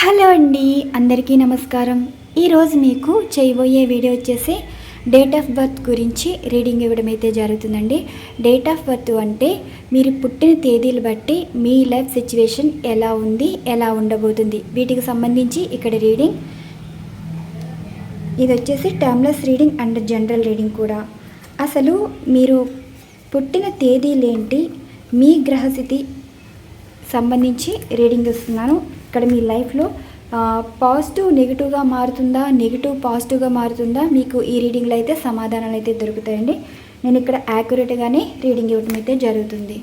Hello అండి, అందరికీ నమస్కారం. ఈరోజు మీకు చేయబోయే వీడియో వచ్చేసి డేట్ ఆఫ్ బర్త్ గురించి రీడింగ్ ఇవ్వడం అయితే జరుగుతుందండి. డేట్ ఆఫ్ బర్త్ అంటే మీరు పుట్టిన తేదీలు బట్టి మీ లైఫ్ సిచ్యువేషన్ ఎలా ఉంది, ఎలా ఉండబోతుంది, వీటికి సంబంధించి ఇక్కడ రీడింగ్. ఇది వచ్చేసి timeless reading and general reading కూడా. అసలు మీరు పుట్టిన తేదీలేంటి, మీ గ్రహస్థితి సంబంధించి రీడింగ్ ఇస్తున్నాను. ఇక్కడ మీ లైఫ్లో పాజిటివ్ నెగిటివ్గా మారుతుందా, నెగిటివ్ పాజిటివ్గా మారుతుందా, మీకు ఈ రీడింగ్లో అయితే సమాధానాలు అయితే దొరుకుతాయండి. నేను ఇక్కడ యాక్యురేట్గానే రీడింగ్ ఇవ్వడం అయితే జరుగుతుంది.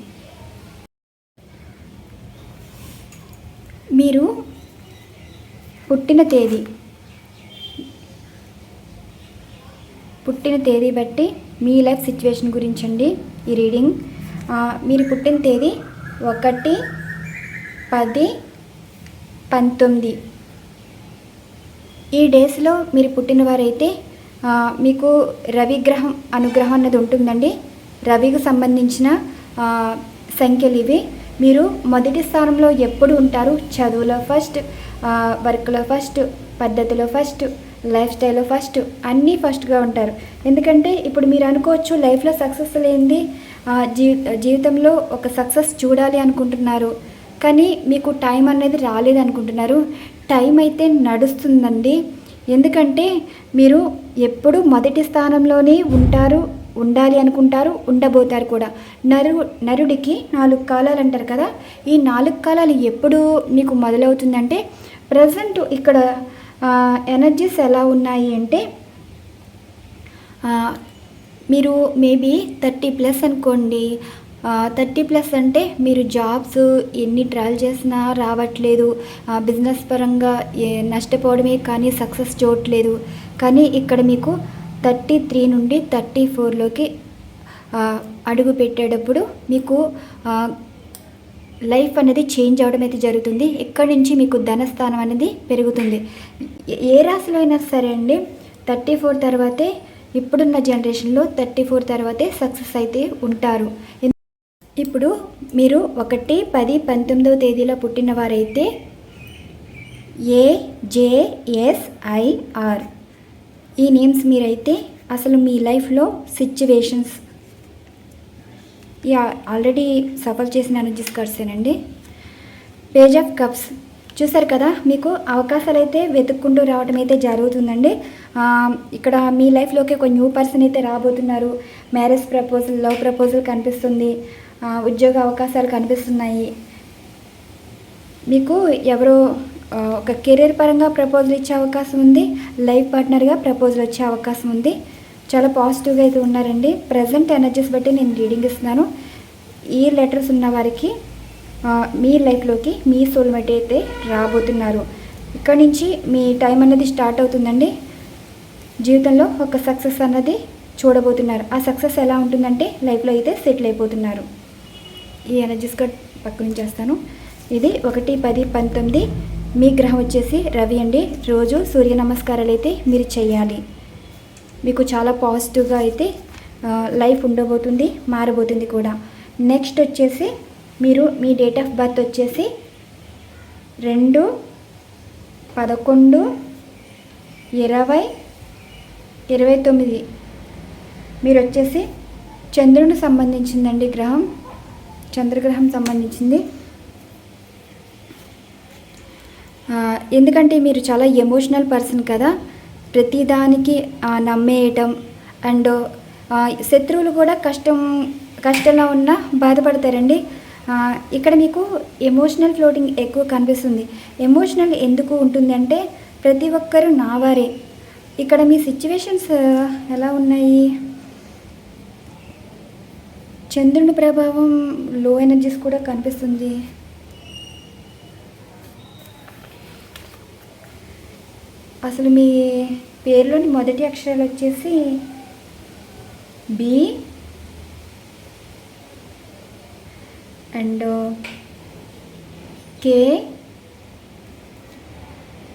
మీరు పుట్టిన తేదీ బట్టి మీ లైఫ్ సిచ్యువేషన్ గురించి అండి ఈ రీడింగ్. మీరు పుట్టిన తేదీ 1-10-19 ఈ డేస్లో మీరు పుట్టినవారైతే మీకు రవిగ్రహం అనుగ్రహం అన్నది ఉంటుందండి. రవికి సంబంధించిన సంఖ్యలు ఇవి. మీరు మొదటి స్థానంలో ఎప్పుడు ఉంటారు? చదువులో ఫస్ట్, వర్క్లో ఫస్ట్, పద్ధతిలో ఫస్ట్, లైఫ్ స్టైల్లో ఫస్ట్, అన్నీ ఫస్ట్గా ఉంటారు. ఎందుకంటే ఇప్పుడు మీరు అనుకోవచ్చు లైఫ్లో సక్సెస్ లేనిది జీవితంలో ఒక సక్సెస్ చూడాలి అనుకుంటున్నారు, కానీ మీకు టైం అనేది రాలేదనుకుంటున్నారు. టైం అయితే నడుస్తుందండి. ఎందుకంటే మీరు ఎప్పుడు మొదటి స్థానంలోనే ఉండాలి అనుకుంటారు, ఉండబోతారు కూడా. నరుడికి 4 కాలాలు అంటారు కదా. ఈ 4 కాలాలు ఎప్పుడు మీకు మొదలవుతుందంటే ప్రజెంట్ ఇక్కడ ఎనర్జీస్ ఎలా ఉన్నాయి అంటే మీరు మేబీ 30+ అనుకోండి. 30+ అంటే మీరు జాబ్స్ ఎన్ని ట్రయల్ చేసినా రావట్లేదు, బిజినెస్ పరంగా నష్టపోవడమే కానీ సక్సెస్ చూడట్లేదు. కానీ ఇక్కడ మీకు 33 నుండి 34లోకి అడుగు పెట్టేటప్పుడు మీకు లైఫ్ అనేది చేంజ్ అవ్వడం అయితే జరుగుతుంది. ఇక్కడి నుంచి మీకు ధనస్థానం అనేది పెరుగుతుంది. ఏ రాశిలో అయినా సరే అండి 34 తర్వాతే, ఇప్పుడున్న జనరేషన్లో 34 తర్వాతే సక్సెస్ అయితే ఉంటారు. ఇప్పుడు మీరు 1-10-19 తేదీలో పుట్టిన వారైతే AJSIR ఈ నేమ్స్ మీరైతే అసలు మీ లైఫ్లో సిచ్యువేషన్స్ ఆల్రెడీ సఫర్ చేసిన ఎనర్జీస్ కర్సేనండి. పేజ్ ఆఫ్ కప్స్ చూసారు కదా. మీకు అవకాశాలు అయితే వెతుక్కుంటూ రావడం అయితే జరుగుతుందండి. ఇక్కడ మీ లైఫ్లోకి ఒక న్యూ పర్సన్ అయితే రాబోతున్నారు. మ్యారేజ్ ప్రపోజల్, లవ్ ప్రపోజల్ కనిపిస్తుంది. ఉద్యోగ అవకాశాలు కనిపిస్తున్నాయి. మీకు ఎవరో ఒక కెరీర్ పరంగా ప్రపోజల్ ఇచ్చే అవకాశం ఉంది. లైఫ్ పార్ట్నర్గా ప్రపోజల్ వచ్చే అవకాశం ఉంది. చాలా పాజిటివ్గా అయితే ఉన్నారండి. ప్రజెంట్ ఎనర్జీస్ బట్టి నేను రీడింగ్ ఇస్తున్నాను. ఈ లెటర్స్ ఉన్న వారికి మీ లైఫ్లోకి మీ సోల్మేట్ అయితే రాబోతున్నారు. ఇక్కడ నుంచి మీ టైం అన్నది స్టార్ట్ అవుతుందండి. జీవితంలో ఒక సక్సెస్ అన్నది చూడబోతున్నారు. ఆ సక్సెస్ ఎలా ఉంటుందంటే లైఫ్లో అయితే సెటిల్ అయిపోతున్నారు. ఈ ఎనర్జీస్ కూడా పక్క నుంచి చేస్తాను. ఇది 1-10-19 మీ గ్రహం వచ్చేసి రవి అండి. రోజు సూర్య నమస్కారాలు అయితే మీరు చేయాలి. మీకు చాలా పాజిటివ్గా అయితే లైఫ్ ఉండబోతుంది, మారబోతుంది కూడా. నెక్స్ట్ వచ్చేసి మీరు మీ డేట్ ఆఫ్ బర్త్ వచ్చేసి 2-11-20-29 మీరు వచ్చేసి చంద్రునికి సంబంధించిందండి గ్రహం, చంద్రగ్రహం సంబంధించింది. ఎందుకంటే మీరు చాలా ఎమోషనల్ పర్సన్ కదా. ప్రతిదానికి నమ్మేయటం అండ్ శత్రువులు కూడా కష్టంలో ఉన్నా బాధపడతారండి. ఇక్కడ మీకు ఎమోషనల్ ఫ్లోటింగ్ ఎక్కువ కనిపిస్తుంది. ఎమోషనల్ ఎందుకు ఉంటుంది అంటే ప్రతి ఒక్కరూ నావారే. ఇక్కడ మీ సిచ్యువేషన్స్ ఎలా ఉన్నాయి? చంద్రుని ప్రభావం, లో ఎనర్జీస్ కూడా కనిపిస్తుంది. అసలు మీ పేరులోని మొదటి అక్షరాలు వచ్చేసి B and K,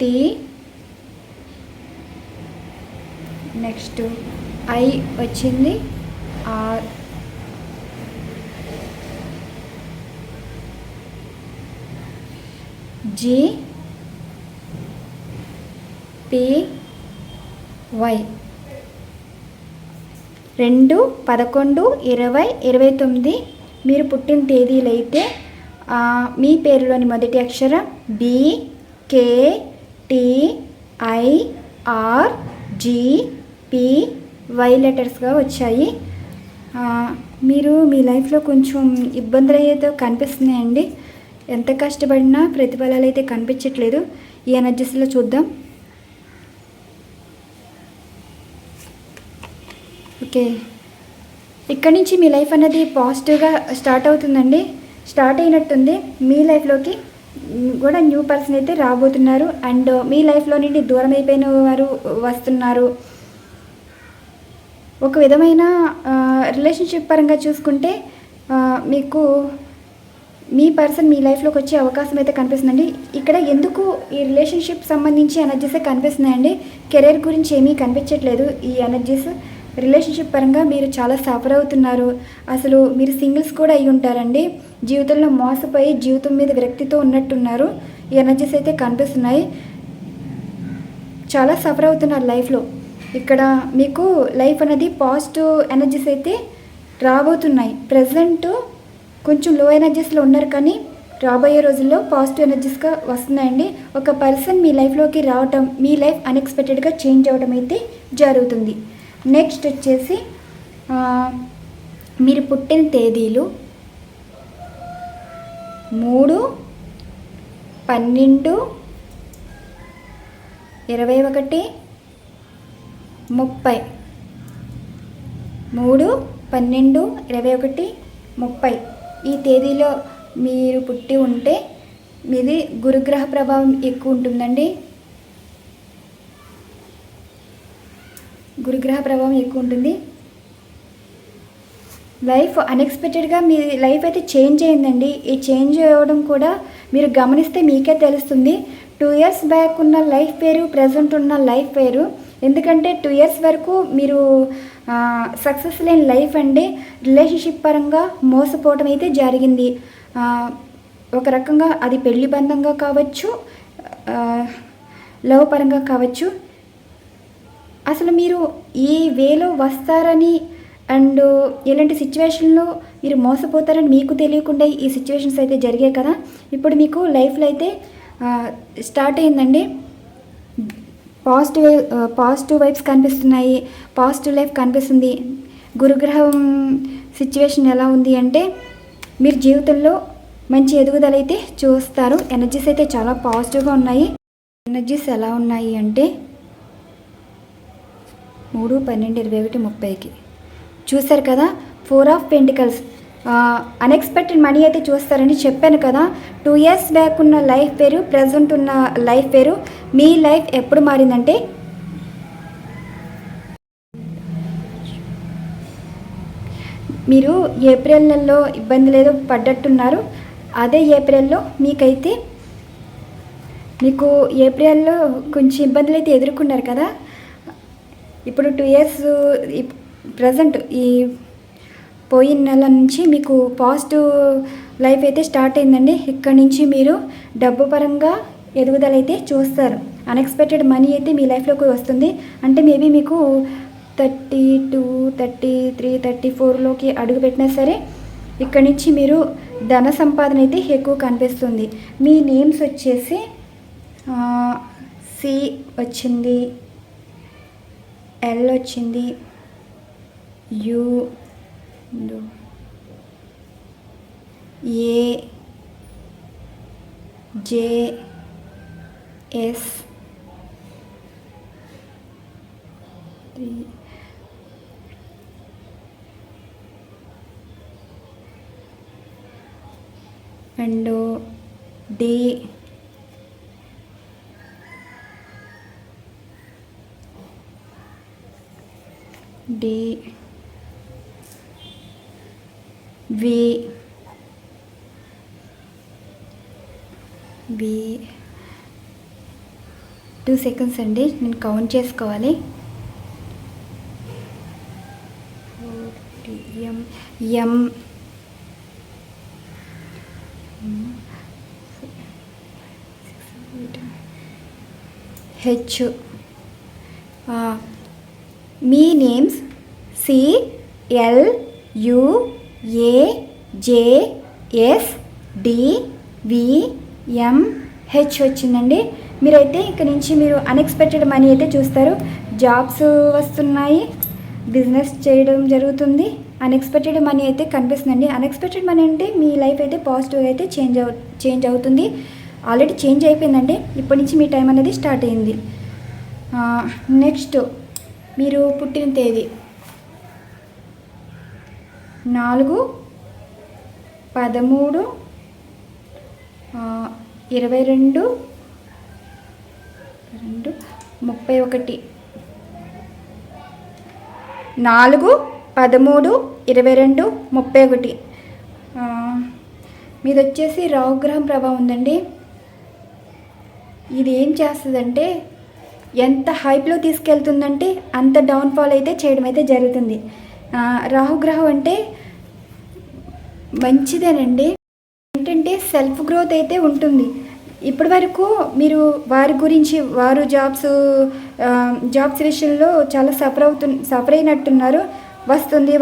T, next I వచ్చింది, ఆర్, జి, పి వై 2, 11, 20, 29 మీరు పుట్టిన తేదీలు అయితే మీ పేరులోని మొదటి అక్షరం B, K, T, I, R, G, P, Y లెటర్స్గా వచ్చాయి. మీరు మీ లైఫ్లో కొంచెం ఇబ్బందులు అయితే కనిపిస్తున్నాయండి. ఎంత కష్టపడినా ప్రతిఫలాలు అయితే కనిపించట్లేదు. ఈ ఎనర్జీస్లో చూద్దాం. ఓకే, ఇక్కడ నుంచి మీ లైఫ్ అనేది పాజిటివ్గా స్టార్ట్ అవుతుందండి. స్టార్ట్ అయినట్టుంది. మీ లైఫ్లోకి కూడా న్యూ పర్సన్ అయితే రాబోతున్నారు. అండ్ మీ లైఫ్లో నుండి దూరం అయిపోయిన వారు వస్తున్నారు. ఒక విధమైన రిలేషన్షిప్ పరంగా చూసుకుంటే మీకు మీ పర్సన్ మీ లైఫ్లోకి వచ్చే అవకాశం అయితే కనిపిస్తుందండి. ఇక్కడ ఎందుకు ఈ రిలేషన్షిప్ సంబంధించి ఎనర్జీసే కనిపిస్తున్నాయండి. కెరీర్ గురించి ఏమీ కనిపించట్లేదు. ఈ ఎనర్జీస్ రిలేషన్షిప్ పరంగా మీరు చాలా సఫర్ అవుతున్నారు. అసలు మీరు సింగిల్స్ కూడా అయి ఉంటారండి. జీవితంలో మోసపోయి జీవితం మీద విరక్తితో ఉన్నట్టున్నారు. ఈ ఎనర్జీస్ అయితే కనిపిస్తున్నాయి. చాలా సఫర్ అవుతున్నారు లైఫ్లో. ఇక్కడ మీకు లైఫ్ అనేది పాజిటివ్ ఎనర్జీస్ అయితే రాబోతున్నాయి. ప్రజెంట్ కొంచెం లో ఎనర్జీస్లో ఉన్నారు, కానీ రాబోయే రోజుల్లో పాజిటివ్ ఎనర్జీస్గా వస్తున్నాయండి. ఒక పర్సన్ మీ లైఫ్లోకి రావటం, మీ లైఫ్ అన్ఎక్స్పెక్టెడ్గా చేంజ్ అవ్వడం అయితే జరుగుతుంది. నెక్స్ట్ వచ్చేసి మీరు పుట్టిన తేదీలు 3, 12, 21, 30. 3, 12, 21, 30 ఈ తేదీలో మీరు పుట్టి ఉంటే మీది గురుగ్రహ ప్రభావం ఎక్కువ ఉంటుందండి. గురుగ్రహ ప్రభావం ఎక్కువ ఉంటుంది. లైఫ్ అన్ఎక్స్పెక్టెడ్గా మీ లైఫ్ అయితే చేంజ్ అయిందండి. ఈ చేంజ్ అవ్వడం కూడా మీరు గమనిస్తే మీకే తెలుస్తుంది. 2 years బ్యాక్ ఉన్న లైఫ్ వేరు, ప్రజెంట్ ఉన్న లైఫ్ వేరు. ఎందుకంటే 2 years వరకు మీరు సక్సెస్ లేని లైఫ్ అండి. రిలేషన్షిప్ పరంగా మోసపోవడం అయితే జరిగింది. ఒక రకంగా అది పెళ్లి బంధంగా కావచ్చు, లవ్ పరంగా కావచ్చు. అసలు మీరు ఈ వేలో వస్తారని అండ్ ఇలాంటి సిచ్యువేషన్లో మీరు మోసపోతారని మీకు తెలియకుండా ఈ సిచ్యువేషన్స్ అయితే జరిగాయి కదా. ఇప్పుడు లైఫ్లో అయితే స్టార్ట్ అయిందండి. పాజిటివ్ వైబ్స్ కనిపిస్తున్నాయి. పాజిటివ్ లైఫ్ కనిపిస్తుంది. గురుగ్రహం సిచ్యువేషన్ ఎలా ఉంది అంటే మీరు జీవితంలో మంచి ఎదుగుదల అయితే చూస్తారు. ఎనర్జీస్ అయితే చాలా పాజిటివ్గా ఉన్నాయి. ఎనర్జీస్ ఎలా ఉన్నాయి అంటే 3, 12, 21, 30కి చూసారు కదా. 4 of Pentacles అన్ఎక్స్పెక్టెడ్ మనీ అయితే చూస్తారని చెప్పాను కదా. 2 years బ్యాక్ ఉన్న లైఫ్ వేరు, ప్రజెంట్ ఉన్న లైఫ్ వేరు. మీ లైఫ్ ఎప్పుడు మారిందంటే మీరు ఏప్రిల్ నెలలో ఇబ్బంది లేదో పడ్డట్టున్నారు. అదే ఏప్రిల్లో మీకు ఏప్రిల్లో కొంచెం ఇబ్బందులు అయితే ఎదుర్కొన్నారు కదా. ఇప్పుడు 2 years ప్రజెంట్ ఈ పోయిన నెల నుంచి మీకు పాజిటివ్ లైఫ్ అయితే స్టార్ట్ అయిందండి. ఇక్కడ నుంచి మీరు డబ్బు పరంగా ఎదుగుదల అయితే చూస్తారు. అన్ఎక్స్పెక్టెడ్ మనీ అయితే మీ లైఫ్లోకి వస్తుంది. అంటే మేబీ మీకు 32, 33, 34లోకి అడుగు పెట్టినా సరే ఇక్కడ నుంచి మీరు ధన సంపాదన అయితే ఎక్కువ కనిపిస్తుంది. మీ నేమ్స్ వచ్చేసి సి వచ్చింది, ఎల్ వచ్చింది, U, A, J, S, and D, V, 2 seconds అండి, నేను కౌంట్ చేసుకోవాలి. ఎం, హెచ్, మీ నేమ్స్ CLUAJSDVMH వచ్చిందండి. మీరైతే ఇక్కడ నుంచి మీరు అన్ఎక్స్పెక్టెడ్ మనీ అయితే చూస్తారు. జాబ్స్ వస్తున్నాయి, బిజినెస్ చేయడం జరుగుతుంది, అన్ఎక్స్పెక్టెడ్ మనీ అయితే కనిపిస్తుందండి. అన్ఎక్స్పెక్టెడ్ మనీ అంటే మీ లైఫ్ అయితే పాజిటివ్గా అయితే చేంజ్ అవుతుంది. ఆల్రెడీ చేంజ్ అయిపోయిందండి. ఇప్పటి నుంచి మీ టైం అనేది స్టార్ట్ అయింది. నెక్స్ట్ మీరు పుట్టిన తేదీ 4/13/22/31 4/13/22/31 మీది వచ్చేసి రాహుగ్రహం ప్రభావం ఉందండి. ఇది ఏం చేస్తుందంటే ఎంత హైప్లో తీసుకెళ్తుందంటే అంత డౌన్ఫాల్ అయితే చేయడం అయితే జరుగుతుంది. రాహుగ్రహం అంటే మంచిదేనండి. ఏంటంటే సెల్ఫ్ గ్రోత్ అయితే ఉంటుంది. ఇప్పటి వరకు మీరు వారి గురించి వారు జాబ్స్ విషయంలో చాలా సఫర్ అయినట్టున్నారు. వస్తుంది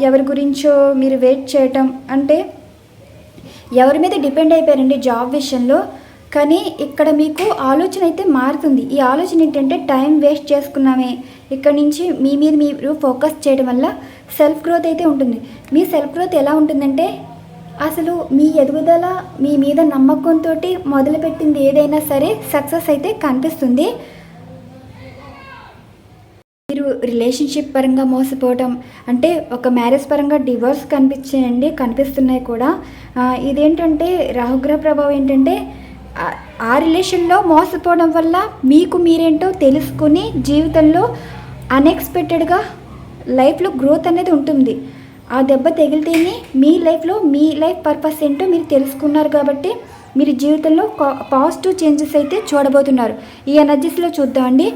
ఎవరి గురించో మీరు వెయిట్ చేయటం అంటే ఎవరి మీద డిపెండ్ అయిపోయారండి జాబ్ విషయంలో. కానీ ఇక్కడ మీకు ఆలోచన అయితే మారుతుంది. ఈ ఆలోచన ఏంటంటే టైం వేస్ట్ చేసుకున్నామే, ఇక్కడ నుంచి మీ మీద మీరు ఫోకస్ చేయడం వల్ల సెల్ఫ్ గ్రోత్ అయితే ఉంటుంది. మీ సెల్ఫ్ గ్రోత్ ఎలా ఉంటుందంటే అసలు మీ ఎదుగుదల మీ మీద నమ్మకంతో మొదలుపెట్టింది ఏదైనా సరే సక్సెస్ అయితే కనిపిస్తుంది. మీరు రిలేషన్షిప్ పరంగా మోసపోవటం అంటే ఒక మ్యారేజ్ పరంగా డివోర్స్ కనిపిస్తున్నాయి కూడా. ఇదేంటంటే రాహుగ్రహ ప్రభావం ఏంటంటే ఆ రిలేషన్లో మోసపోవడం వల్ల మీకు మీరేంటో తెలుసుకుని జీవితంలో అన్ఎక్స్పెక్టెడ్గా లైఫ్లో గ్రోత్ అనేది ఉంటుంది. ఆ దెబ్బ తగిలితేనే మీ లైఫ్లో మీ లైఫ్ పర్పస్ ఏంటో మీరు తెలుసుకున్నారు కాబట్టి మీరు జీవితంలో పాజిటివ్ చేంజెస్ అయితే చూడబోతున్నారు. ఈ ఎనర్జీస్లో చూద్దామండి.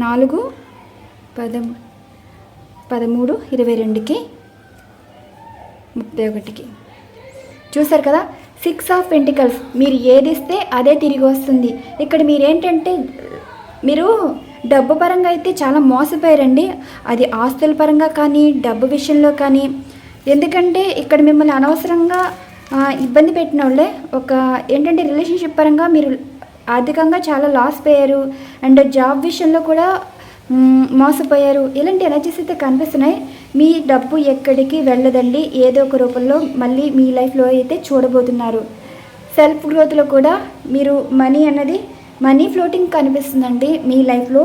4/13/22/31 చూసారు కదా. 6 ఆఫ్ పెంటికల్స్. మీరు ఏది ఇస్తే అదే తిరిగి వస్తుంది. ఇక్కడ మీరేంటంటే మీరు డబ్బు పరంగా అయితే చాలా మోసపోయారండి. అది ఆస్తుల పరంగా కానీ డబ్బు విషయంలో కానీ. ఎందుకంటే ఇక్కడ మిమ్మల్ని అనవసరంగా ఇబ్బంది పెట్టిన వాళ్ళే. ఏంటంటే రిలేషన్షిప్ పరంగా మీరు ఆర్థికంగా చాలా లాస్ పోయారు అండ్ జాబ్ విషయంలో కూడా మోసపోయారు. ఇలాంటి ఎనర్జీస్ అయితే కనిపిస్తున్నాయి. మీ డబ్బు ఎక్కడికి వెళ్ళదండి, ఏదో ఒక రూపంలో మళ్ళీ మీ లైఫ్లో అయితే చూడబోతున్నారు. సెల్ఫ్ గ్రోత్లో కూడా మీరు మనీ ఫ్లోటింగ్ కనిపిస్తుందండి మీ లైఫ్లో.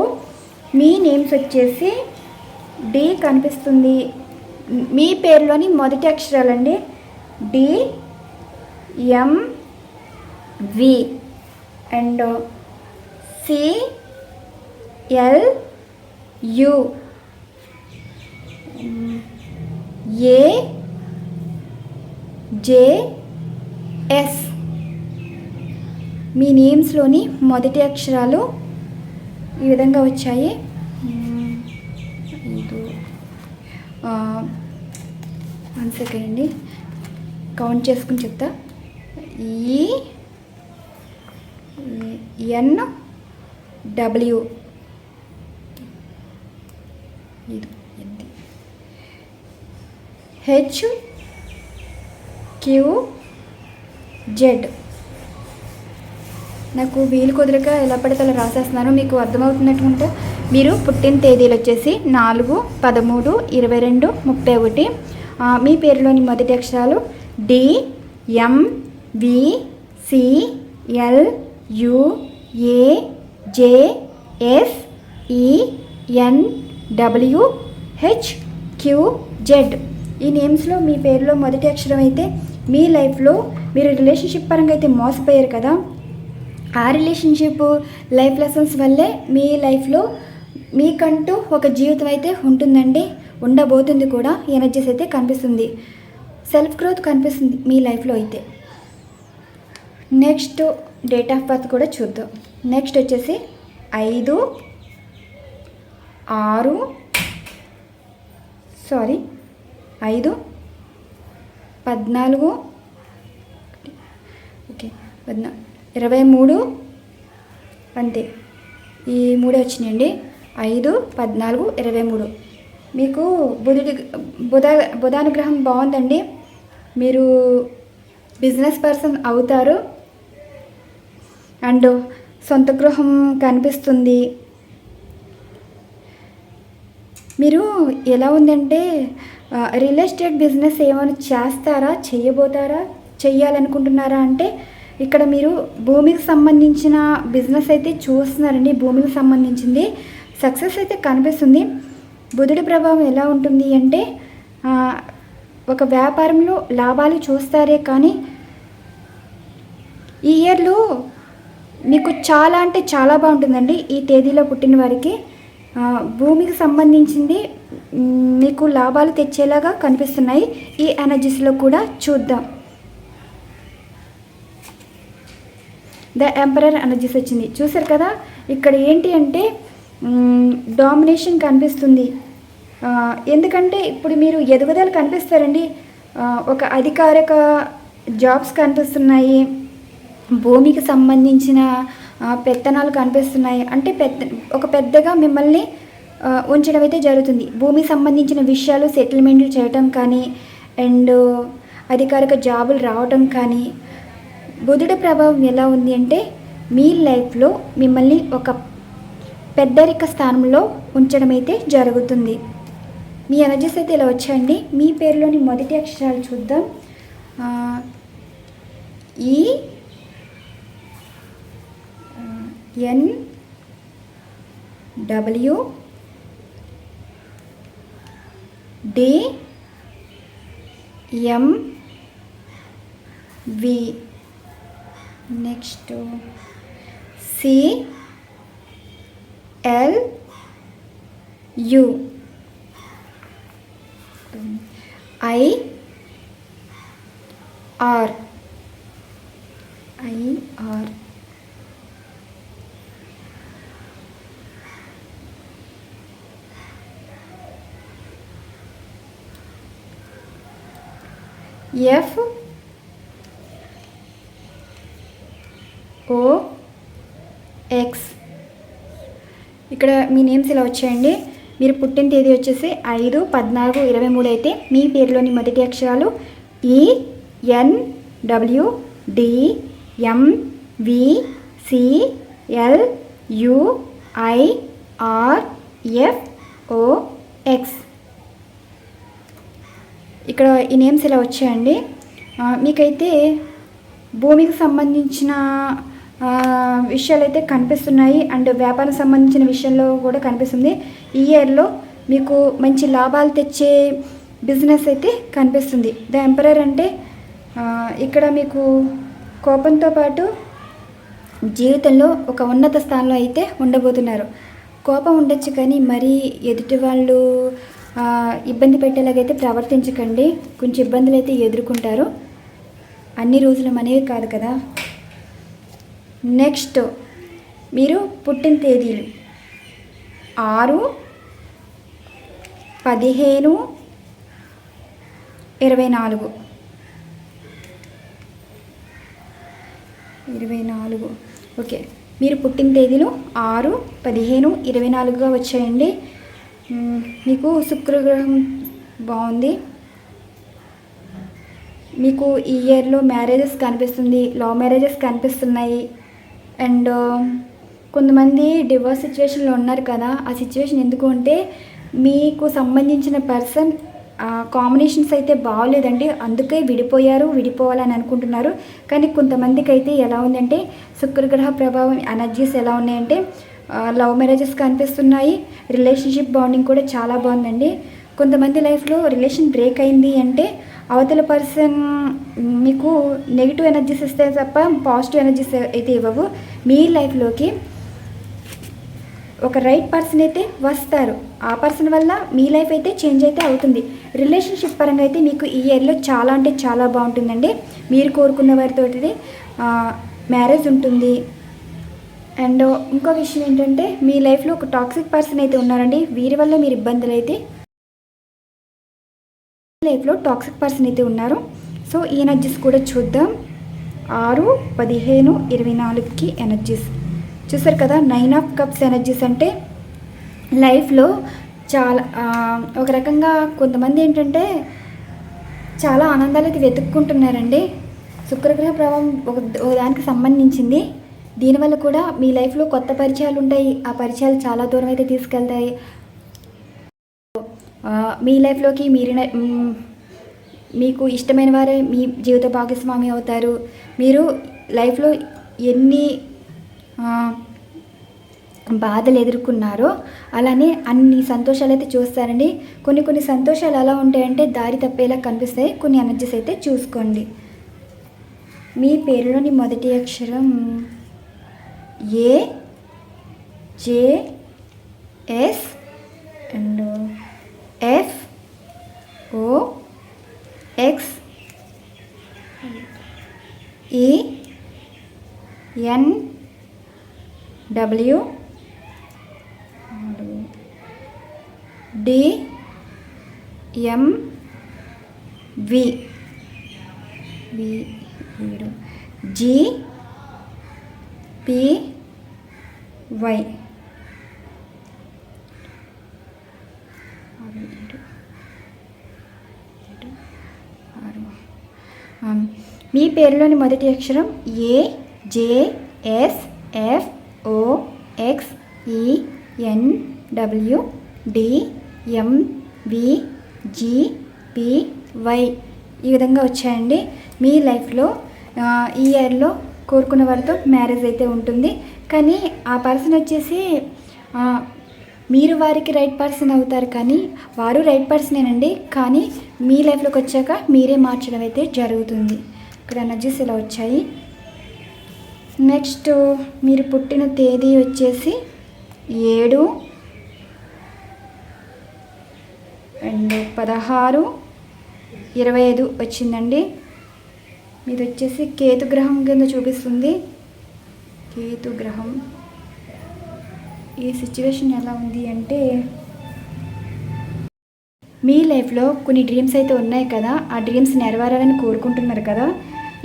మీ నేమ్స్ వచ్చేసి డి కనిపిస్తుంది. మీ పేరులోని మొదటి అక్షరాలండి DMV అండ్ CLU AJS. మీ నేమ్స్లోని మొదటి అక్షరాలు ఈ విధంగా వచ్చాయి. వన్ సెకండ్ అండి, కౌంట్ చేసుకుని చెప్తా. ENW HQZ. నాకు వీలు కుదరక ఎలా పడితే అలా రాసేస్తున్నాను, మీకు అర్థమవుతున్నట్టుకుంటే. మీరు పుట్టిన తేదీలు వచ్చేసి 4/13/22/31. మీ పేరులోని మొదటి అక్షరాలు DMVCLUAJSENWHQZ. ఈ నేమ్స్లో మీ పేరులో మొదటి అక్షరం అయితే మీ లైఫ్లో మీరు రిలేషన్షిప్ పరంగా అయితే మోసపోయారు కదా, ఆ రిలేషన్షిప్ లైఫ్ లెసన్స్ వల్లే మీ లైఫ్లో మీకంటూ ఒక జీవితం అయితే ఉంటుందండి, ఉండబోతుంది కూడా. ఎనర్జీస్ అయితే కనిపిస్తుంది, సెల్ఫ్ గ్రోత్ కనిపిస్తుంది మీ లైఫ్లో అయితే. నెక్స్ట్ డేట్ ఆఫ్ బర్త్ కూడా చూద్దాం. నెక్స్ట్ వచ్చేసి 5/14/23 అంతే ఈ మూడే వచ్చినాయండి. 5, 14, 23. మీకు బుధానుగ్రహం బాగుందండి. మీరు బిజినెస్ పర్సన్ అవుతారు. అండ్ సొంత గృహం కనిపిస్తుంది. మీరు ఎలా ఉందంటే రియల్ ఎస్టేట్ బిజినెస్ ఏమైనా చేస్తారా, చేయబోతారా, చెయ్యాలనుకుంటున్నారా అంటే ఇక్కడ మీరు భూమికి సంబంధించిన బిజినెస్ అయితే చూస్తున్నారండి. భూమికి సంబంధించింది సక్సెస్ అయితే కనిపిస్తుంది. బుధుడి ప్రభావం ఎలా ఉంటుంది అంటే ఒక వ్యాపారంలో లాభాలు చూస్తారే కానీ ఈ ఇయర్లో మీకు చాలా అంటే చాలా బాగుంటుందండి. ఈ తేదీలో పుట్టిన వారికి భూమికి సంబంధించింది మీకు లాభాలు తెచ్చేలాగా కనిపిస్తున్నాయి. ఈ ఎనర్జీస్లో కూడా చూద్దాం. ద ఎంపరర్ ఎనర్జీస్ వచ్చింది, చూసారు కదా. ఇక్కడ ఏంటి అంటే డామినేషన్ కనిపిస్తుంది. ఎందుకంటే ఇప్పుడు మీరు ఎదుగుదల కనిపిస్తారండి. ఒక అధికారిక జాబ్స్ కనిపిస్తున్నాయి. భూమికి సంబంధించిన పెత్తనాలు కనిపిస్తున్నాయి. అంటే పెద్దగా మిమ్మల్ని ఉంచడం అయితే జరుగుతుంది. భూమికి సంబంధించిన విషయాలు సెటిల్మెంట్లు చేయటం కానీ అండ్ అధికారిక జాబులు రావటం కానీ. బుధుడి ప్రభావం ఎలా ఉంది అంటే మీ లైఫ్లో మిమ్మల్ని ఒక పెద్దరిక స్థానంలో ఉంచడం అయితే జరుగుతుంది. మీ ఎనర్జీస్ అయితే ఇలా వచ్చాయండి. మీ పేరులోని మొదటి అక్షరాలు చూద్దాం. E N W D M V. Next C L U. I R. F O X. ఇక్కడ మీ నేమ్స్ ఇలా వచ్చాయండి. మీరు పుట్టిన తేదీ వచ్చేసి 5, 14, 23 అయితే మీ పేరులోని మొదటి అక్షరాలు E N W D M V C L U I R F O X. ఇక్కడ ఈ నేమ్స్ ఇలా వచ్చాయండి. మీకైతే భూమికి సంబంధించిన విషయాలు అయితే కనిపిస్తున్నాయి అండ్ వ్యాపారం సంబంధించిన విషయంలో కూడా కనిపిస్తుంది. ఈ ఇయర్లో మీకు మంచి లాభాలు తెచ్చే బిజినెస్ అయితే కనిపిస్తుంది. ద ఎంపరర్ అంటే ఇక్కడ మీకు కోపంతో పాటు జీవితంలో ఒక ఉన్నత స్థానంలో అయితే ఉండబోతున్నారు. కోపం ఉండొచ్చు కానీ మరీ ఎదుటి వాళ్ళు ఇబ్బంది పెట్టేలాగైతే ప్రవర్తించకండి. కొంచెం ఇబ్బందులు అయితే ఎదుర్కొంటారు. అన్ని రోజులు మనవి కాదు కదా. నెక్స్ట్ మీరు పుట్టిన తేదీలు 6, 15, 24. ఓకే, మీరు పుట్టిన తేదీలు 6, 15, 24గా వచ్చాయండి. మీకు శుక్రగ్రహం బాగుంది. మీకు ఈ ఇయర్లో మ్యారేజెస్ కనిపిస్తుంది, లవ్ మ్యారేజెస్ కనిపిస్తున్నాయి అండ్ కొంతమంది డివోర్స్ సిచ్యువేషన్లో ఉన్నారు కదా. ఆ సిచ్యువేషన్ ఎందుకు అంటే మీకు సంబంధించిన పర్సన్ కాంబినేషన్స్ అయితే బాగోలేదండి, అందుకే విడిపోవాలని అనుకుంటున్నారు. కానీ కొంతమందికి అయితే ఎలా ఉందంటే శుక్రగ్రహ ప్రభావం ఎనర్జీస్ ఎలా ఉన్నాయంటే లవ్ మ్యారేజెస్ కనిపిస్తున్నాయి. రిలేషన్షిప్ బాండింగ్ కూడా చాలా బాగుందండి. కొంతమంది లైఫ్లో రిలేషన్ బ్రేక్ అయింది అంటే అవతల పర్సన్ మీకు నెగిటివ్ ఎనర్జీస్ ఇస్తే తప్ప పాజిటివ్ ఎనర్జీస్ అయితే ఇవ్వవు. మీ లైఫ్లోకి ఒక రైట్ పర్సన్ అయితే వస్తారు. ఆ పర్సన్ వల్ల మీ లైఫ్ అయితే చేంజ్ అయితే అవుతుంది. రిలేషన్షిప్ పరంగా అయితే మీకు ఈ ఇయర్లో చాలా అంటే చాలా బాగుంటుందండి. మీరు కోరుకున్న వారితో మ్యారేజ్ ఉంటుంది. అండ్ ఇంకో విషయం ఏంటంటే మీ లైఫ్లో ఒక టాక్సిక్ పర్సన్ అయితే ఉన్నారండి. వీరి వల్ల మీరు ఇబ్బందులు అయితే లైఫ్లో టాక్సిక్ పర్సన్ అయితే ఉన్నారు. సో ఈ ఎనర్జీస్ కూడా చూద్దాం. 6, 15, 24కి ఎనర్జీస్. చూసారు కదా, 9 ఆఫ్ కప్స్ ఎనర్జీస్ అంటే లైఫ్లో చాలా ఒక రకంగా కొంతమంది ఏంటంటే చాలా ఆనందాలు అయితే వెతుక్కుంటున్నారండి. శుక్రగ్రహ ప్రభావం ఒక దానికి సంబంధించింది. దీనివల్ల కూడా మీ లైఫ్లో కొత్త పరిచయాలు ఉంటాయి. ఆ పరిచయాలు చాలా దూరం అయితే తీసుకెళ్తాయి. మీ లైఫ్లోకి మీకు ఇష్టమైన వారే మీ జీవిత భాగస్వామి అవుతారు. మీరు లైఫ్లో ఎన్ని బాధలు ఎదుర్కొన్నారో అలానే అన్ని సంతోషాలు అయితే చూస్తారండి. కొన్ని సంతోషాలు ఎలా ఉంటాయంటే దారి తప్పేలా కనిపిస్తాయి. కొన్ని ఎనర్జీస్ అయితే చూసుకోండి. మీ పేరులోని మొదటి అక్షరం A, J, S and F, O, X, E, N, W, D, M, V, G, P, Y. మీ పేరులోని మొదటి అక్షరం A, J, S, F, O, X, E, N, W, D, M, V, G, P, Y ఈ విధంగా వచ్చాయండి. మీ లైఫ్లో ఈ ఇయర్లో కోరుకున్న వారితో మ్యారేజ్ అయితే ఉంటుంది. కానీ ఆ పర్సన్ వచ్చేసి మీరు వారికి రైట్ పర్సన్ అవుతారు, కానీ వారు రైట్ పర్సనేనండి. కానీ మీ లైఫ్లోకి వచ్చాక మీరే మార్చడం అయితే జరుగుతుంది. ఇక్కడ ఎనర్జీస్ ఇలా వచ్చాయి. నెక్స్ట్ మీరు పుట్టిన తేదీ వచ్చేసి 7/16/25 వచ్చిందండి. మీది వచ్చేసి కేతు గ్రహం కింద చూపిస్తుంది. కేతు గ్రహం ఈ సిచ్యువేషన్ ఎలా ఉంది అంటే మీ లైఫ్లో కొన్ని డ్రీమ్స్ అయితే ఉన్నాయి కదా, ఆ డ్రీమ్స్ నెరవేరాలని కోరుకుంటున్నారు కదా.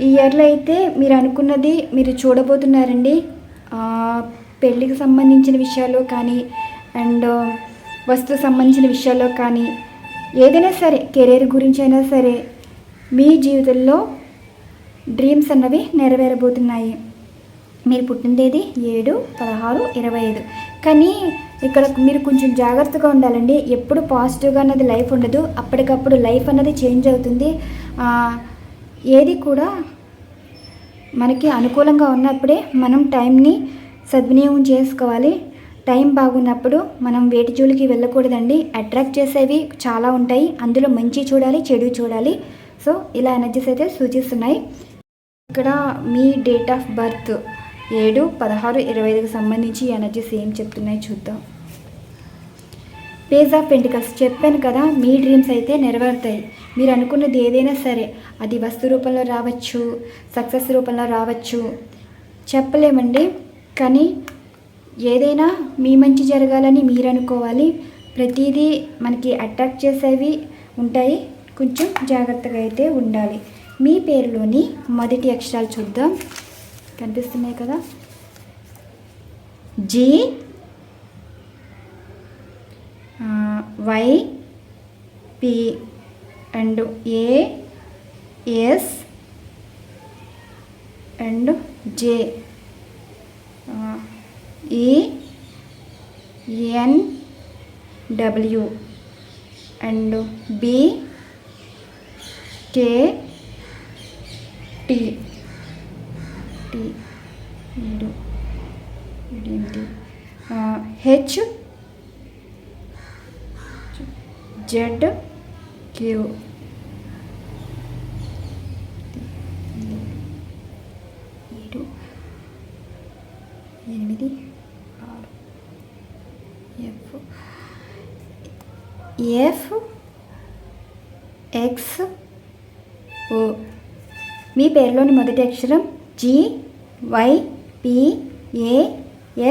ఈ ఇయర్లో అయితే మీరు అనుకున్నది మీరు చూడబోతున్నారండి. పెళ్ళికి సంబంధించిన విషయాల్లో కానీ అండ్ వస్తువు సంబంధించిన విషయాల్లో కానీ ఏదైనా సరే, కెరీర్ గురించి అయినా సరే మీ జీవితంలో డ్రీమ్స్ అన్నవి నెరవేరబోతున్నాయి. మీరు పుట్టిన తేదీ 7/16/25. కానీ ఇక్కడ మీరు కొంచెం జాగ్రత్తగా ఉండాలండి. ఎప్పుడు పాజిటివ్గా అన్నది లైఫ్ ఉండదు. అప్పటికప్పుడు లైఫ్ అన్నది చేంజ్ అవుతుంది. ఏది కూడా మనకి అనుకూలంగా ఉన్నప్పుడే మనం టైంని సద్వినియోగం చేసుకోవాలి. టైం బాగున్నప్పుడు మనం వేటి జోలికి వెళ్ళకూడదండి. అట్రాక్ట్ చేసేవి చాలా ఉంటాయి, అందులో మంచి చూడాలి, చెడు చూడాలి. సో ఇలా ఎనర్జీస్ అయితే సూచిస్తున్నాయి. ఇక్కడ మీ డేట్ ఆఫ్ బర్త్ 7/16/25కి సంబంధించి ఎనర్జీస్ ఏం చెప్తున్నాయి చూద్దాం. పేజ్ ఆఫ్ పెంటికల్స్ చెప్పాను కదా, మీ డ్రీమ్స్ అయితే నెరవేరుతాయి. మీరు అనుకున్నది ఏదైనా సరే, అది వస్తు రూపంలో రావచ్చు, సక్సెస్ రూపంలో రావచ్చు, చెప్పలేమండి. కానీ ఏదైనా మీ మంచి జరగాలని మీరు అనుకోవాలి. ప్రతిదీ మనకి అట్రాక్ట్ చేసేవి ఉంటాయి, కొంచెం జాగ్రత్తగా అయితే ఉండాలి. మీ పేరులోని మొదటి అక్షరాలు చూద్దాం. కనిపిస్తున్నాయి కదా, G, Y, P and A, S and J, E, N, W and B, K, T, H, Z, Q. 8, 6, F, X, O. మీ పేరులోని మొదటి అక్షరం G, Y, P, A,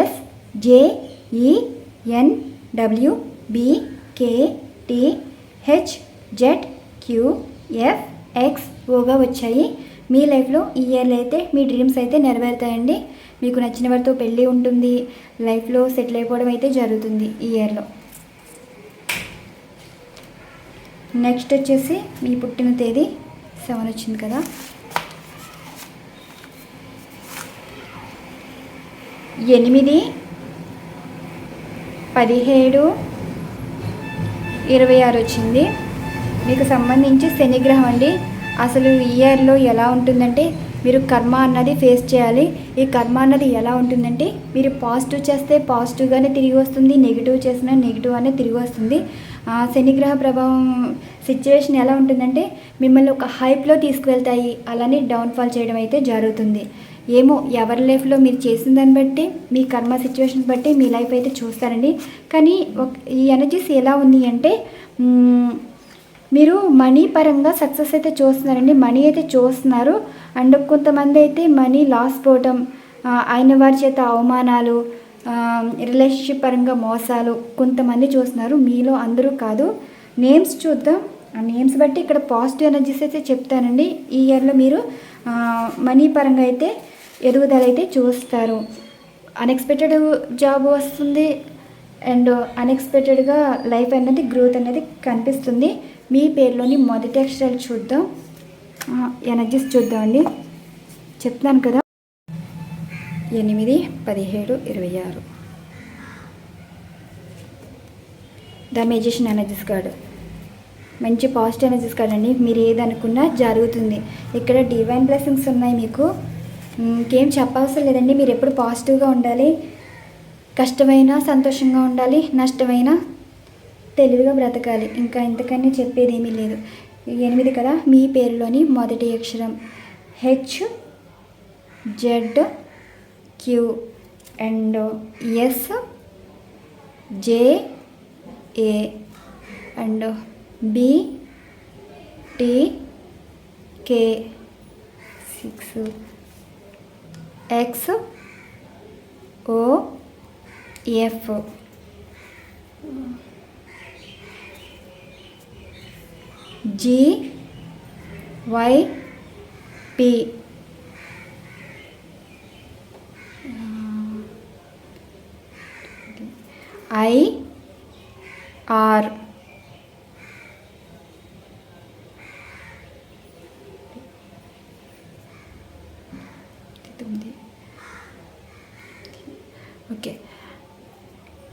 S, J, E, N, W, B, K, T, H, Z, Q, F, X, ఓగా వచ్చాయి. మీ లైఫ్లో ఈ ఇయర్లో అయితే మీ డ్రీమ్స్ అయితే నెరవేరుతాయండి. మీకు నచ్చిన వారితో పెళ్ళి ఉంటుంది, లైఫ్లో సెటిల్ అయిపోవడం అయితే జరుగుతుంది ఈ ఇయర్లో. నెక్స్ట్ వచ్చేసి మీ పుట్టిన తేదీ 7 వచ్చింది కదా, 8/17/26 వచ్చింది. మీకు సంబంధించి శనిగ్రహం అండి. అసలు ఈ ఇయర్లో ఎలా ఉంటుందంటే మీరు కర్మ అన్నది ఫేస్ చేయాలి. ఈ కర్మ అన్నది ఎలా ఉంటుందంటే మీరు పాజిటివ్ చేస్తే పాజిటివ్గానే తిరిగి వస్తుంది, నెగిటివ్ చేసినా నెగిటివ్గానే తిరిగి వస్తుంది. శనిగ్రహ ప్రభావం సిచ్యువేషన్ ఎలా ఉంటుందంటే మిమ్మల్ని ఒక హైప్లో తీసుకువెళ్తాయి, అలానే డౌన్ఫాల్ చేయడం అయితే జరుగుతుంది. ఏమో ఎవరి లైఫ్లో మీరు చేసిన దాన్ని బట్టి మీ కర్మ సిచ్యువేషన్ బట్టి మీ లైఫ్ అయితే చూస్తారండి. కానీ ఈ ఎనర్జీస్ ఎలా ఉంది అంటే మీరు మనీ పరంగా సక్సెస్ అయితే చూస్తున్నారండి, మనీ అయితే చూస్తున్నారు. అండ్ కొంతమంది అయితే మనీ లాస్ పోవటం, అయిన వారి చేత అవమానాలు, రిలేషన్షిప్ పరంగా మోసాలు కొంతమంది చూస్తున్నారు. మీలో అందరూ కాదు. నేమ్స్ చూద్దాం. ఆ నేమ్స్ బట్టి ఇక్కడ పాజిటివ్ ఎనర్జీస్ అయితే చెప్తానండి. ఈ ఇయర్లో మీరు మనీ పరంగా అయితే ఎదుగుదల అయితే చూస్తారు. అన్ఎక్స్పెక్టెడ్ జాబ్ వస్తుంది అండ్ అన్ఎక్స్పెక్టెడ్గా లైఫ్ అనేది గ్రోత్ అనేది కనిపిస్తుంది. మీ పేరులోని మొదటి అక్షరాలు చూద్దాం, ఎనర్జీస్ చూద్దామండి. చెప్తాను కదా, 8, 17, 26 ద మెజిషియన్ ఎనర్జీస్ కార్డు. మంచి పాజిటివ్ ఎనర్జీస్ కార్డు అండి. మీరు ఏదనుకున్నా జరుగుతుంది. ఇక్కడ డివైన్ బ్లెస్సింగ్స్ ఉన్నాయి. మీకు ఇంకేం చెప్పవసరం లేదండి. మీరు ఎప్పుడు పాజిటివ్గా ఉండాలి. కష్టమైనా సంతోషంగా ఉండాలి, నష్టమైనా తెలివిగా బ్రతకాలి. ఇంకా ఇంతకన్నా చెప్పేది ఏమీ లేదు. 8 కదా, మీ పేరులోని మొదటి అక్షరం HZQ and SJA and BTK 6 XOF GYP IR okay.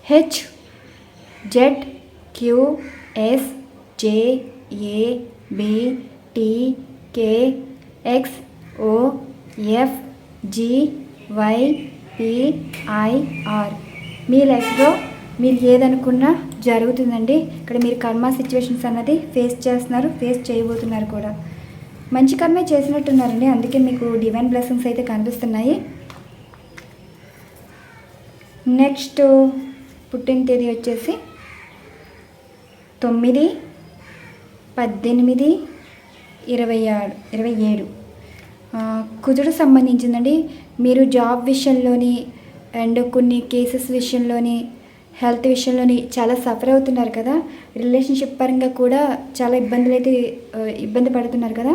HZJABTKXOFGYPIR. మీ లైఫ్లో మీరు ఏదనుకున్నా జరుగుతుందండి. ఇక్కడ మీరు కర్మ సిచ్యువేషన్స్ అన్నది ఫేస్ చేస్తున్నారు, ఫేస్ చేయబోతున్నారు కూడా. మంచి కర్మే చేసినట్టున్నారండి, అందుకే మీకు డివైన్ బ్లెస్సింగ్స్ అయితే కనిపిస్తున్నాయి. నెక్స్ట్ పుట్టిన తేదీ వచ్చేసి 9/18/27 కుజుడు సంబంధించిందండి. మీరు జాబ్ విషయంలోని అండ్ కొన్ని కేసెస్ విషయంలోని హెల్త్ విషయంలోని చాలా సఫర్ అవుతున్నారు కదా. రిలేషన్షిప్ పరంగా కూడా చాలా ఇబ్బంది పడుతున్నారు కదా.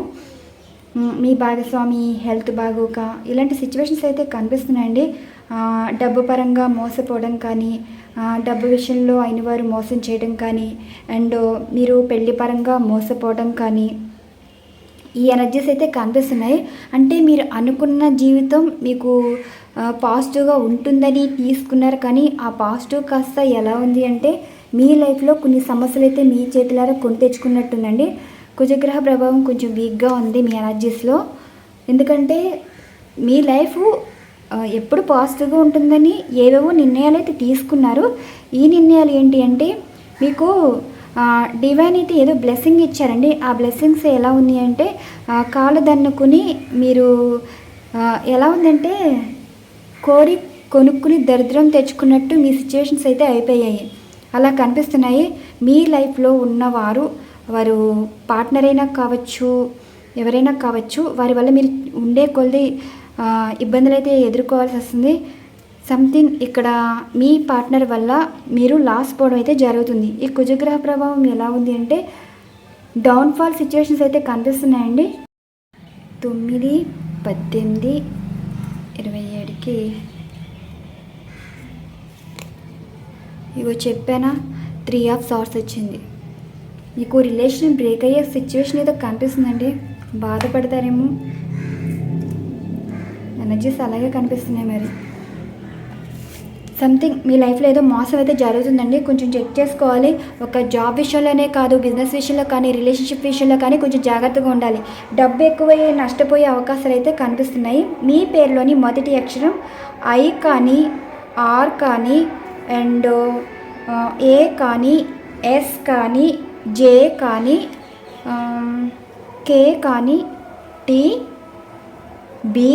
మీ భాగస్వామి హెల్త్ బాగోక ఇలాంటి సిచ్యువేషన్స్ అయితే కనిపిస్తున్నాయండి. డబ్బు పరంగా మోసపోవడం కానీ, డబ్బు విషయంలో అయిన వారు మోసం చేయడం కానీ, అండ్ మీరు పెళ్లి పరంగా మోసపోవడం కానీ ఈ ఎనర్జీస్ అయితే కనిపిస్తున్నాయి. అంటే మీరు అనుకున్న జీవితం మీకు పాజిటివ్గా ఉంటుందని తీసుకున్నారు, కానీ ఆ పాజిటివ్ కాస్త ఎలా ఉంది అంటే మీ లైఫ్లో కొన్ని సమస్యలు అయితే మీ చేతులారా కొని తెచ్చుకున్నట్టుందండి. కుజగ్రహ ప్రభావం కొంచెం వీక్గా ఉంది మీ ఎనర్జీస్లో. ఎందుకంటే మీ లైఫ్ ఎప్పుడు పాజిటివ్గా ఉంటుందని ఏవేవో నిర్ణయాలు అయితే తీసుకున్నారు. ఈ నిర్ణయాలు ఏంటి అంటే మీకు డివైన్ అయితే ఏదో బ్లెస్సింగ్ ఇచ్చారండి. ఆ బ్లెస్సింగ్స్ ఎలా ఉంది అంటే కాళ్ళు దన్నుకుని మీరు ఎలా ఉందంటే కోరి కొనుక్కుని దరిద్రం తెచ్చుకున్నట్టు మీ సిచ్యువేషన్స్ అయితే అయిపోయాయి. అలా కనిపిస్తున్నాయి. మీ లైఫ్లో ఉన్నవారు, వారు పార్ట్నర్ అయినా కావచ్చు, ఎవరైనా కావచ్చు, వారి వల్ల మీరు ఉండే కొద్ది ఇబ్బందులు అయితే ఎదుర్కోవాల్సి వస్తుంది. సంథింగ్ ఇక్కడ మీ పార్ట్నర్ వల్ల మీరు లాస్ పోవడం అయితే జరుగుతుంది. ఈ కుజగ్రహ ప్రభావం ఎలా ఉంది అంటే డౌన్ఫాల్ సిచ్యువేషన్స్ అయితే కనిపిస్తున్నాయండి. 9, 18, 27కి ఇగో చెప్పానా 3 ఆఫ్ సార్ట్స్ వచ్చింది. మీకు రిలేషన్ బ్రేక్ అయ్యే సిచ్యువేషన్ ఏదో కనిపిస్తుందండి. బాధపడతారేమో, ఎనర్జీస్ అలాగే కనిపిస్తున్నాయి. మరి సంథింగ్ మీ లైఫ్లో ఏదో మోసం అయితే జరుగుతుందండి. కొంచెం చెక్ చేసుకోవాలి. ఒక జాబ్ విషయంలోనే కాదు, బిజినెస్ విషయంలో కానీ, రిలేషన్షిప్ విషయంలో కానీ కొంచెం జాగ్రత్తగా ఉండాలి. డబ్బు ఎక్కువయ్యే నష్టపోయే అవకాశాలు అయితే కనిపిస్తున్నాయి. మీ పేరులోని మొదటి అక్షరం ఐ కానీ, ఆర్ కానీ, అండ్ ఏ కానీ, ఎస్ కానీ, జే కానీ, కే కానీ, T, B,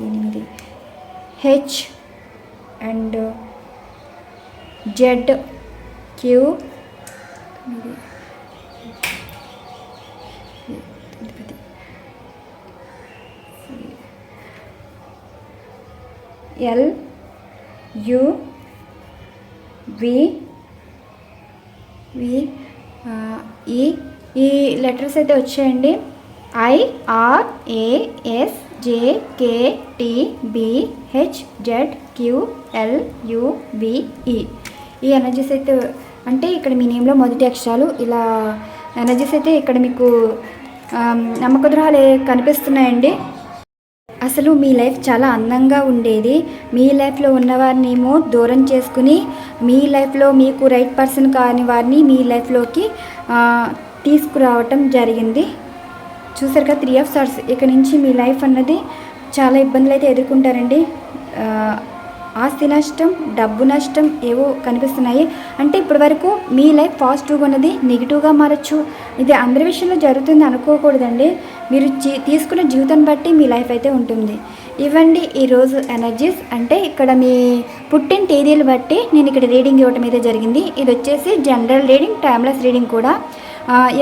8, H and Z, Q, L, U, V, E letters అయితే వచ్చాయండి. I, R, A, S, J, K, T, B, H, Z, Q, L, U, V, E. ఈ energies అయితే అంటే ఇక్కడ మీ నేమ్లో మొదటి అక్షరాలు ఇలా ఎనర్జీస్ అయితే ఇక్కడ మీకు నమ్మక ద్రోహాలు కనిపిస్తున్నాయండి. అసలు మీ లైఫ్ చాలా అందంగా ఉండేది. మీ లైఫ్లో ఉన్నవారినేమో దూరం చేసుకుని మీ లైఫ్లో మీకు రైట్ పర్సన్ కాని వారిని మీ లైఫ్లోకి తీసుకురావటం జరిగింది. చూసారు కదా 3 ఆఫ్ సార్ట్స్. ఇక్కడ నుంచి మీ లైఫ్ అన్నది చాలా ఇబ్బందులు అయితే ఎదుర్కొంటారండి. ఆస్తి నష్టం, డబ్బు నష్టం ఏవో కనిపిస్తున్నాయి. అంటే ఇప్పటి వరకు మీ లైఫ్ పాజిటివ్గా ఉన్నది నెగిటివ్గా మారచ్చు. ఇది అందరి విషయంలో జరుగుతుంది అనుకోకూడదండి. మీరు తీసుకున్న జీవితాన్ని బట్టి మీ లైఫ్ అయితే ఉంటుంది. ఇవ్వండి ఈరోజు ఎనర్జీస్. అంటే ఇక్కడ మీ పుట్టిన తేదీలు బట్టి నేను ఇక్కడ రీడింగ్ ఇవ్వటం అయితే జరిగింది. ఇది వచ్చేసి జనరల్ రీడింగ్, టైమ్లెస్ రీడింగ్ కూడా.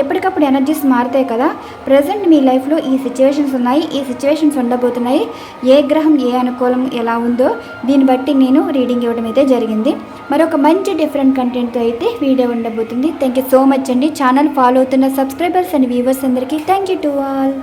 ఎప్పటికప్పుడు ఎనర్జీస్ మారుతాయి కదా. ప్రజెంట్ మీ లైఫ్లో ఈ సిచ్యువేషన్స్ ఉన్నాయి, ఈ సిచ్యువేషన్స్ ఉండబోతున్నాయి. ఏ గ్రహం ఏ అనుకూలం ఎలా ఉందో దీన్ని బట్టి నేను రీడింగ్ ఇవ్వడం అయితే జరిగింది. మరొక మంచి డిఫరెంట్ కంటెంట్తో అయితే వీడియో ఉండబోతుంది. థ్యాంక్ యూ సో మచ్ అండి. ఛానల్ ఫాలో అవుతున్న సబ్స్క్రైబర్స్ అండ్ వ్యూవర్స్ అందరికీ థ్యాంక్ యూ టు ఆల్.